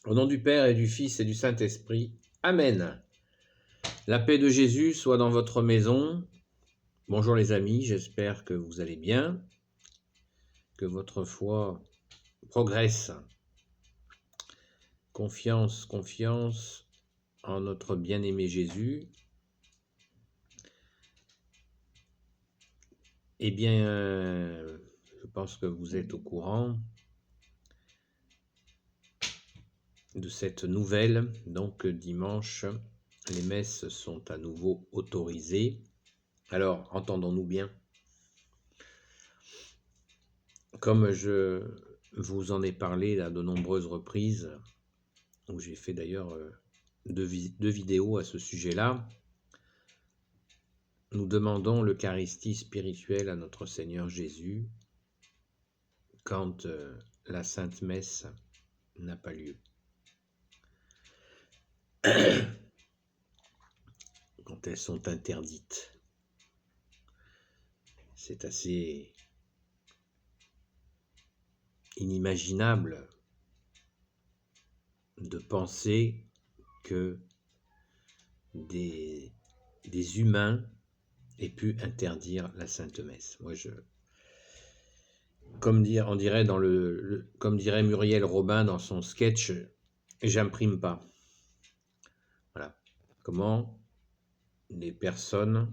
Au nom du Père et du Fils et du Saint-Esprit. Amen. La paix de Jésus soit dans votre maison. Bonjour les amis, j'espère que vous allez bien, que votre foi progresse. Confiance, confiance en notre bien-aimé Jésus. Eh bien, je pense que vous êtes au courant de cette nouvelle. Donc dimanche, les messes sont à nouveau autorisées. Alors, entendons-nous bien. Comme je vous en ai parlé à de nombreuses reprises, où j'ai fait d'ailleurs deux vidéos à ce sujet-là, nous demandons l'Eucharistie spirituelle à notre Seigneur Jésus quand la Sainte Messe n'a pas lieu. Quand elles sont interdites. C'est assez inimaginable de penser que des humains aient pu interdire la Sainte Messe. Moi, comme dirait Muriel Robin dans son sketch, j'imprime pas. Voilà. Comment les personnes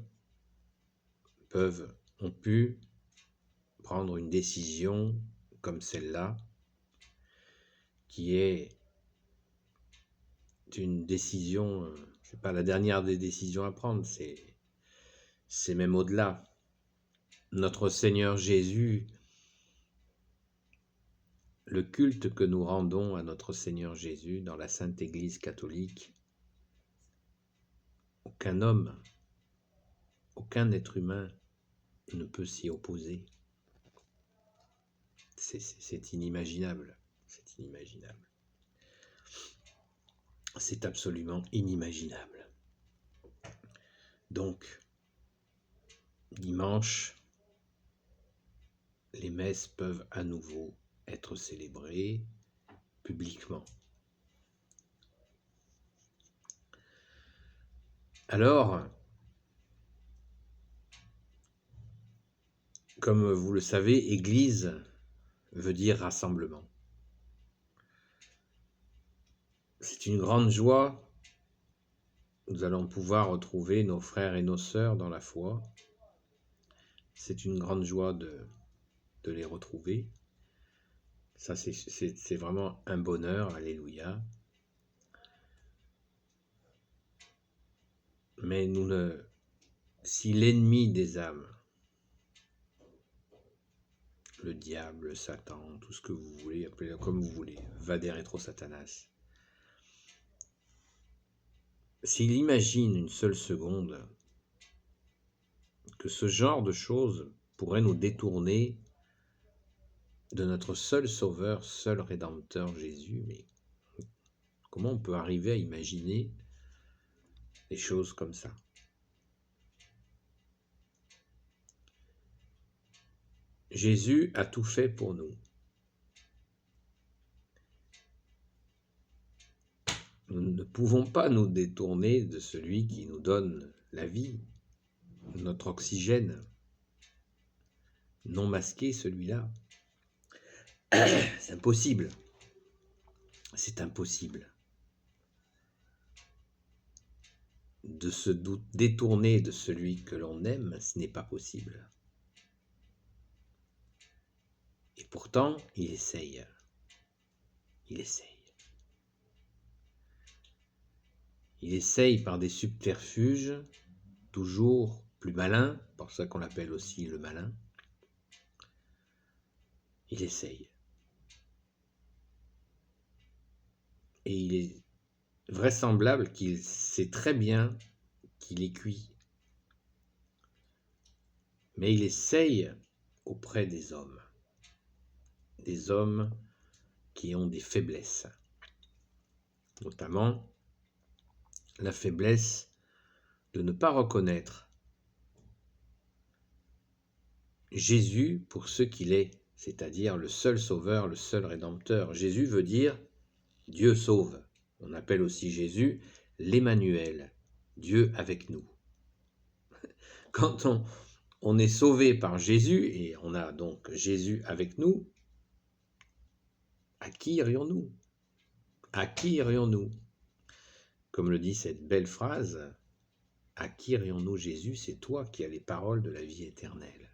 ont pu prendre une décision comme celle-là, qui est une décision, c'est pas la dernière des décisions à prendre, c'est même au-delà. Notre Seigneur Jésus, le culte que nous rendons à notre Seigneur Jésus dans la Sainte Église catholique, aucun homme, aucun être humain ne peut s'y opposer. C'est inimaginable. C'est inimaginable. C'est absolument inimaginable. Donc, dimanche, les messes peuvent à nouveau être célébrées publiquement. Alors, comme vous le savez, Église veut dire rassemblement. C'est une grande joie. Nous allons pouvoir retrouver nos frères et nos sœurs dans la foi. C'est une grande joie de les retrouver. Ça, c'est vraiment un bonheur, alléluia. Mais si l'ennemi des âmes, le diable, Satan, tout ce que vous voulez, appelez-le comme vous voulez, Vader Retro Satanas, s'il imagine une seule seconde que ce genre de choses pourrait nous détourner de notre seul sauveur, seul rédempteur Jésus, mais comment on peut arriver à imaginer des choses comme ça? Jésus a tout fait pour nous. Nous ne pouvons pas nous détourner de celui qui nous donne la vie, notre oxygène, non masqué celui-là. C'est impossible. C'est impossible de se détourner de celui que l'on aime, ce n'est pas possible. Et pourtant, il essaye. Il essaye. Il essaye par des subterfuges, toujours plus malins, pour ça qu'on l'appelle aussi le malin. Il essaye. Et il est vraisemblable qu'il sait très bien qu'il est cuit. Mais il essaye auprès des hommes qui ont des faiblesses, notamment la faiblesse de ne pas reconnaître Jésus pour ce qu'il est, c'est-à-dire le seul sauveur, le seul rédempteur. Jésus veut dire Dieu sauve. On appelle aussi Jésus l'Emmanuel, Dieu avec nous. Quand on est sauvé par Jésus, et on a donc Jésus avec nous, à qui irions-nous? À qui irions-nous? Comme le dit cette belle phrase, à qui irions-nous, Jésus? C'est toi qui as les paroles de la vie éternelle.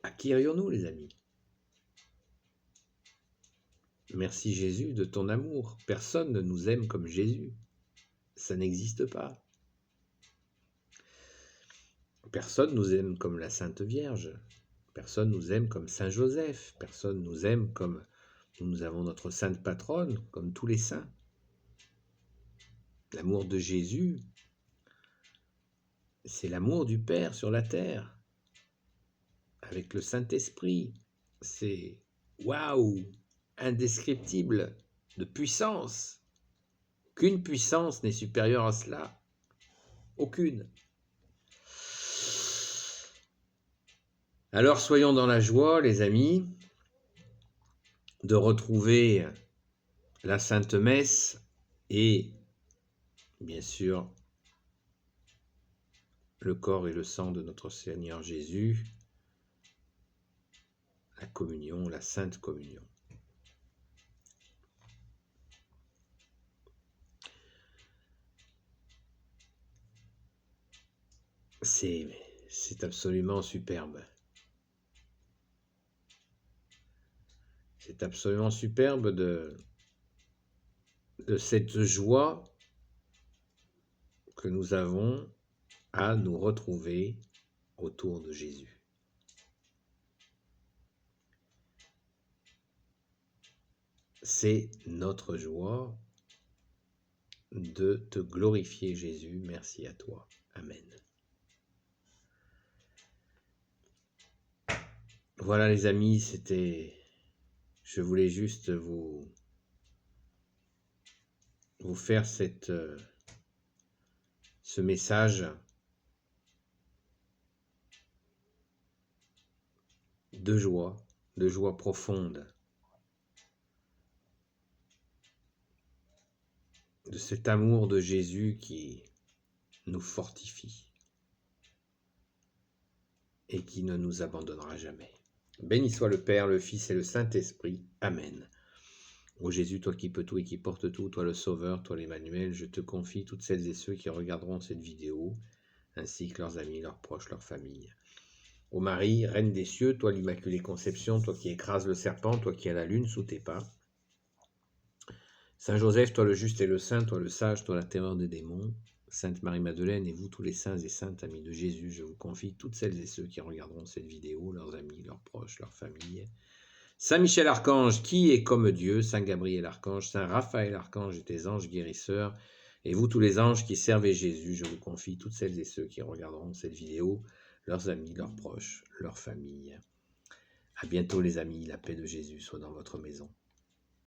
À qui irions-nous, les amis? Merci Jésus de ton amour. Personne ne nous aime comme Jésus. Ça n'existe pas. Personne nous aime comme la Sainte Vierge. Personne nous aime comme Saint Joseph. Personne nous aime comme nous avons notre sainte patronne, comme tous les saints. L'amour de Jésus, c'est l'amour du Père sur la terre, avec le Saint-Esprit. C'est waouh, indescriptible, de puissance. Qu'une puissance n'est supérieure à cela. Aucune. Alors soyons dans la joie, les amis, de retrouver la Sainte Messe et, bien sûr, le corps et le sang de notre Seigneur Jésus, la communion, la Sainte Communion. C'est absolument superbe. C'est absolument superbe de cette joie que nous avons à nous retrouver autour de Jésus. C'est notre joie de te glorifier, Jésus. Merci à toi. Amen. Voilà les amis, je voulais juste vous faire ce message de joie profonde, de cet amour de Jésus qui nous fortifie et qui ne nous abandonnera jamais. Béni soit le Père, le Fils et le Saint-Esprit. Amen. Ô Jésus, toi qui peux tout et qui portes tout, toi le Sauveur, toi l'Emmanuel, je te confie toutes celles et ceux qui regarderont cette vidéo, ainsi que leurs amis, leurs proches, leurs familles. Ô Marie, Reine des cieux, toi l'Immaculée Conception, toi qui écrases le serpent, toi qui as la lune sous tes pas. Saint Joseph, toi le juste et le saint, toi le sage, toi la terreur des démons. Sainte Marie-Madeleine et vous tous les saints et saintes amis de Jésus, je vous confie toutes celles et ceux qui regarderont cette vidéo, leurs amis, leurs proches, leurs familles. Saint Michel Archange, qui est comme Dieu, Saint Gabriel Archange, Saint Raphaël Archange et tes anges guérisseurs, et vous tous les anges qui servez Jésus, je vous confie toutes celles et ceux qui regarderont cette vidéo, leurs amis, leurs proches, leurs familles. À bientôt les amis, la paix de Jésus soit dans votre maison.